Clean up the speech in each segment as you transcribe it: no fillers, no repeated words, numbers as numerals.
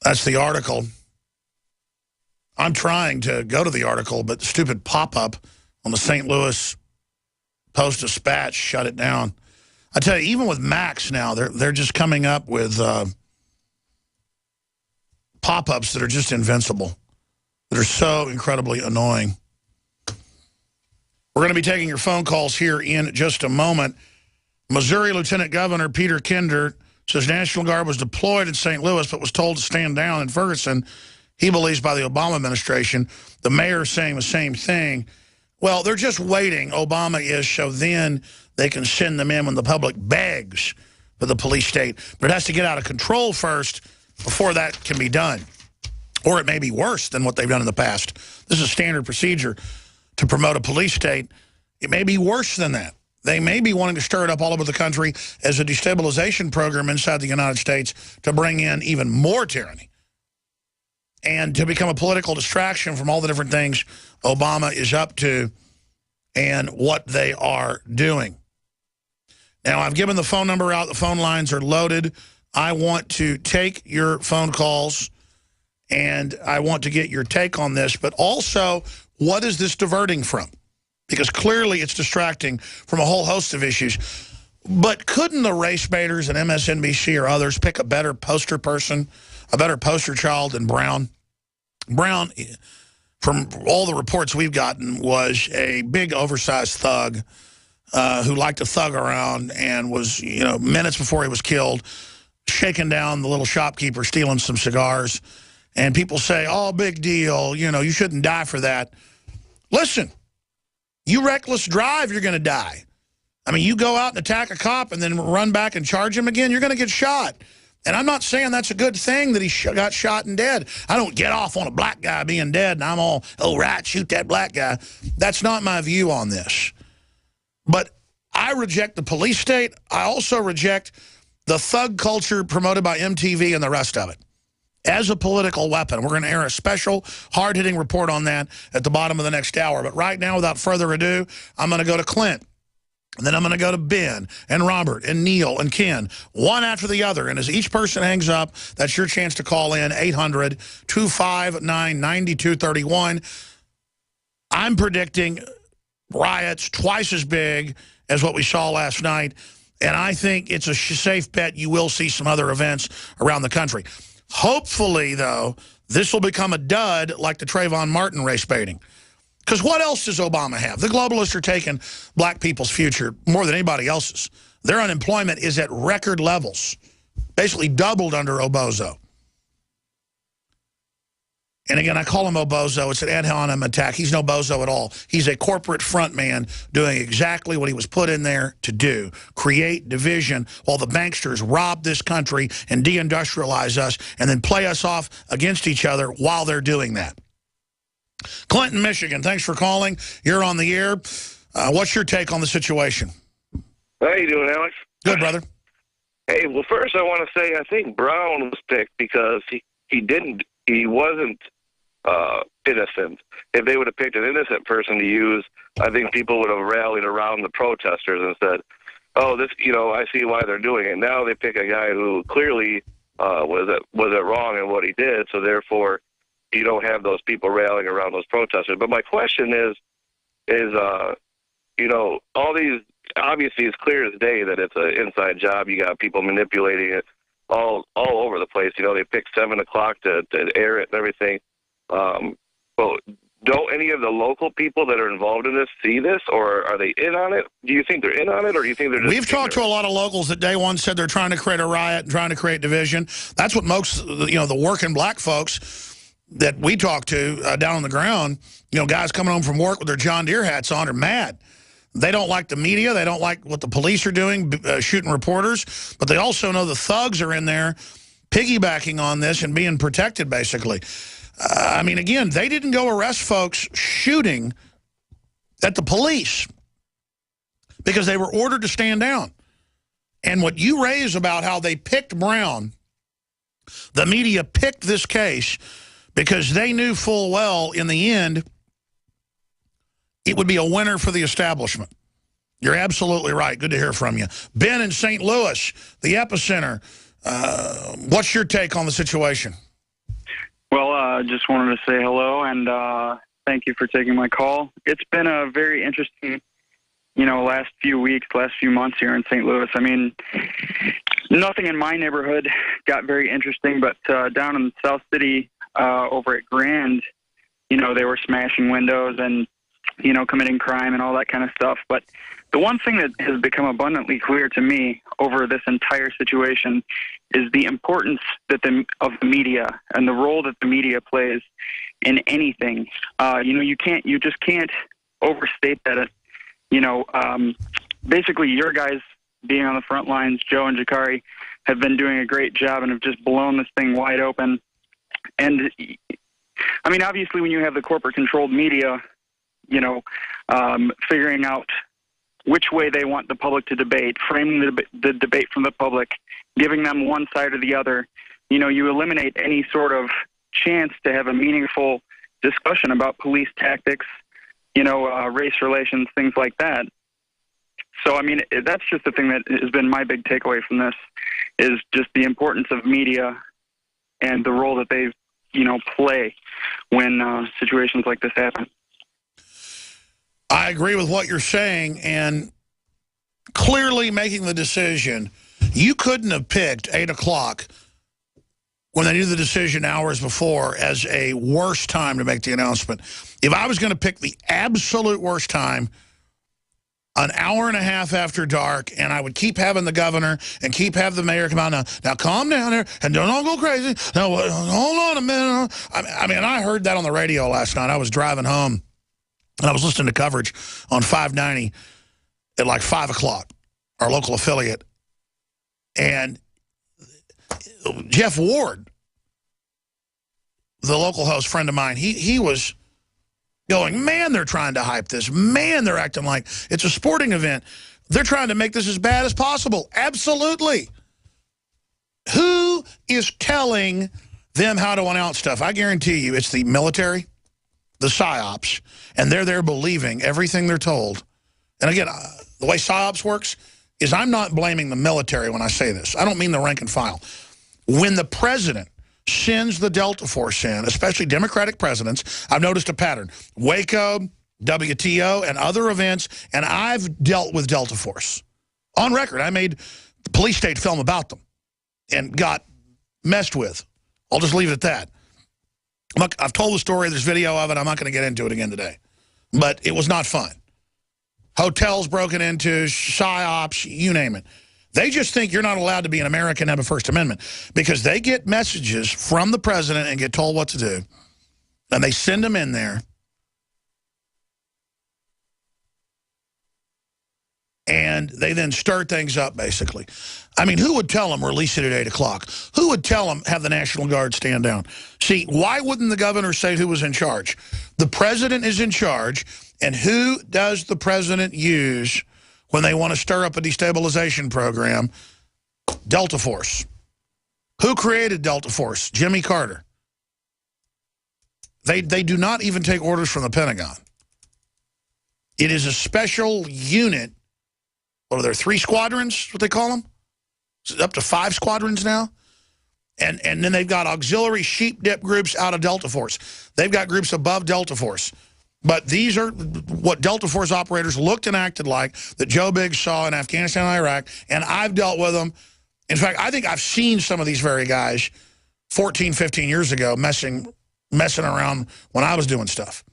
That's the article. I'm trying to go to the article, but the stupid pop-up on the St. Louis Post-Dispatch shut it down. I tell you, even with Max now, they're just coming up with pop-ups that are just invincible, that are so incredibly annoying. We're going to be taking your phone calls here in just a moment. Missouri Lieutenant Governor Peter Kinder says National Guard was deployed in St. Louis but was told to stand down in Ferguson, he believes, by the Obama administration. The mayor is saying the same thing. Well, they're just waiting, Obama is, so then they can send them in when the public begs for the police state. But it has to get out of control first before that can be done. Or it may be worse than what they've done in the past. This is standard procedure to promote a police state. It may be worse than that. They may be wanting to stir it up all over the country as a destabilization program inside the United States to bring in even more tyranny and to become a political distraction from all the different things Obama is up to and what they are doing. Now, I've given the phone number out. The phone lines are loaded. I want to take your phone calls, and I want to get your take on this, but also, what is this diverting from? Because clearly it's distracting from a whole host of issues. But couldn't the race baiters and MSNBC or others pick a better poster person, a better poster child than Brown? Brown, from all the reports we've gotten, was a big oversized thug who liked to thug around and was, minutes before he was killed, shaking down the little shopkeeper, stealing some cigars. And people say, oh, big deal, you shouldn't die for that. Listen, you reckless drive, you're going to die. I mean, you go out and attack a cop and then run back and charge him again, you're going to get shot. And I'm not saying that's a good thing that he got shot and dead. I don't get off on a black guy being dead and I'm all, oh, right, shoot that black guy. That's not my view on this. But I reject the police state. I also reject the thug culture promoted by MTV and the rest of it as a political weapon. We're going to air a special hard-hitting report on that at the bottom of the next hour. But right now, without further ado, I'm going to go to Clint. And then I'm going to go to Ben and Robert and Neil and Ken, one after the other. And as each person hangs up, that's your chance to call in, 800-259-9231. I'm predicting riots twice as big as what we saw last night. And I think it's a safe bet you will see some other events around the country. Hopefully, though, this will become a dud like the Trayvon Martin race baiting. Because what else does Obama have? The globalists are taking black people's future more than anybody else's. Their unemployment is at record levels, basically doubled under Obozo. And again, I call him Obozo. It's an ad hominem attack. He's no bozo at all. He's a corporate front man doing exactly what he was put in there to do, create division while the banksters rob this country and deindustrialize us and then play us off against each other while they're doing that. Clinton, Michigan, thanks for calling. You're on the air. What's your take on the situation? How you doing, Alex? Good, brother. Hey, well, first I want to say I think Brown was picked because he wasn't innocent. If they would have picked an innocent person to use, I think people would have rallied around the protesters and said, oh, this, I see why they're doing it. Now they pick a guy who clearly was it wrong in what he did, so therefore you don't have those people rallying around those protesters. But my question is all these, obviously it's clear as day that it's an inside job. You got people manipulating it all over the place. They picked 7 o'clock to air it and everything. But don't any of the local people that are involved in this see this, or are they in on it? Do you think they're in on it, or do you think they're just... We've talked to a lot of locals that day one said they're trying to create a riot and trying to create division. That's what most, the working black folks that we talk to down on the ground, guys coming home from work with their John Deere hats on are mad. They don't like the media. They don't like what the police are doing, shooting reporters. But they also know the thugs are in there piggybacking on this and being protected, basically. I mean, again, they didn't go arrest folks shooting at the police because they were ordered to stand down. And what you raise about how they picked Brown, the media picked this case because they knew full well in the end it would be a winner for the establishment. You're absolutely right. Good to hear from you. Ben in St. Louis, the epicenter. What's your take on the situation? Well, just wanted to say hello and thank you for taking my call. It's been a very interesting, last few weeks, last few months here in St. Louis. I mean, nothing in my neighborhood got very interesting, but down in South City over at Grand, they were smashing windows and, committing crime and all that kind of stuff. But the one thing that has become abundantly clear to me over this entire situation is the importance of the media and the role that the media plays in anything. You just can't overstate that. Basically, your guys being on the front lines, Joe and Jakari, have been doing a great job and have just blown this thing wide open. And I mean, obviously, when you have the corporate-controlled media, figuring out which way they want the public to debate, framing the debate from the public, giving them one side or the other, you eliminate any sort of chance to have a meaningful discussion about police tactics, race relations, things like that. So, I mean, that's just the thing that has been my big takeaway from this, is just the importance of media and the role that they, play when situations like this happen. I agree with what you're saying, and clearly making the decision. You couldn't have picked 8 o'clock when they knew the decision hours before as a worst time to make the announcement. If I was going to pick the absolute worst time, an hour and a half after dark, and I would keep having the governor and keep having the mayor come out. Now calm down there and don't all go crazy. Now, hold on a minute. I mean, I heard that on the radio last night. I was driving home, and I was listening to coverage on 590 at like 5 o'clock, our local affiliate. And Jeff Ward, the local host friend of mine, he was going, man, they're trying to hype this. Man, they're acting like it's a sporting event. They're trying to make this as bad as possible. Absolutely. Who is telling them how to announce stuff? I guarantee you it's the military, the PSYOPs, and they're there believing everything they're told. And again, the way PSYOPs works is I'm not blaming the military when I say this. I don't mean the rank and file. When the president sends the Delta Force in, especially Democratic presidents, I've noticed a pattern. Waco, WTO, and other events, and I've dealt with Delta Force. On record, I made the police state film about them and got messed with. I'll just leave it at that. Look, I've told the story, there's video of it, I'm not going to get into it again today. But it was not fun. Hotels broken into, PSYOPs, you name it. They just think you're not allowed to be an American and have a First Amendment because they get messages from the president and get told what to do. And they send them in there. And they then stir things up, basically. I mean, who would tell them release it at 8 o'clock? Who would tell them have the National Guard stand down? See, why wouldn't the governor say who was in charge? The president is in charge, and who does the president use when they want to stir up a destabilization program? Delta Force. Who created Delta Force? Jimmy Carter. They do not even take orders from the Pentagon. It is a special unit. What are there, 3 squadrons, what they call them? Is it up to 5 squadrons now? And then they've got auxiliary sheep dip groups out of Delta Force. They've got groups above Delta Force. But these are what Delta Force operators looked and acted like that Joe Biggs saw in Afghanistan and Iraq, and I've dealt with them. In fact, I think I've seen some of these very guys 14, 15 years ago messing around when I was doing stuff.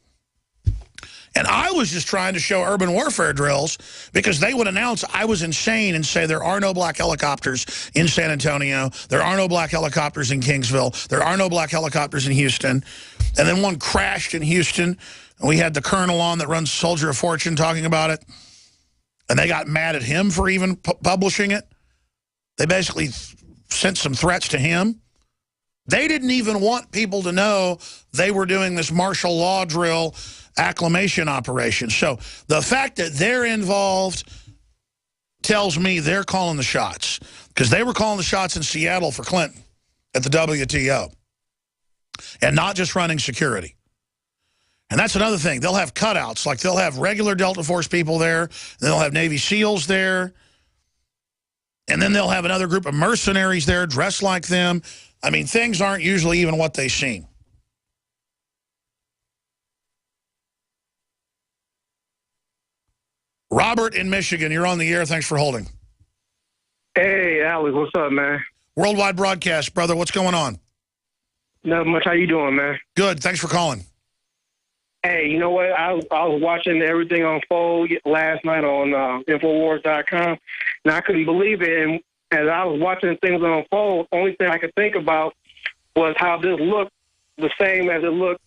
And I was just trying to show urban warfare drills because they would announce I was insane and say there are no black helicopters in San Antonio. There are no black helicopters in Kingsville. There are no black helicopters in Houston. And then one crashed in Houston. And we had the colonel on that runs Soldier of Fortune talking about it. And they got mad at him for even publishing it. They basically sent some threats to him. They didn't even want people to know they were doing this martial law drill acclimation operation. So the fact that they're involved tells me they're calling the shots, because they were calling the shots in Seattle for Clinton at the WTO and not just running security. And that's another thing. They'll have cutouts, like they'll have regular Delta Force people there, and they'll have Navy SEALs there, and then they'll have another group of mercenaries there dressed like them. I mean, things aren't usually even what they seem. Robert in Michigan, you're on the air. Thanks for holding. Hey, Alex, what's up, man? Worldwide broadcast, brother. What's going on? Not much. How you doing, man? Good. Thanks for calling. Hey, you know what? I was watching everything unfold last night on Infowars.com, and I couldn't believe it. And as I was watching things unfold, only thing I could think about was how this looked the same as it looked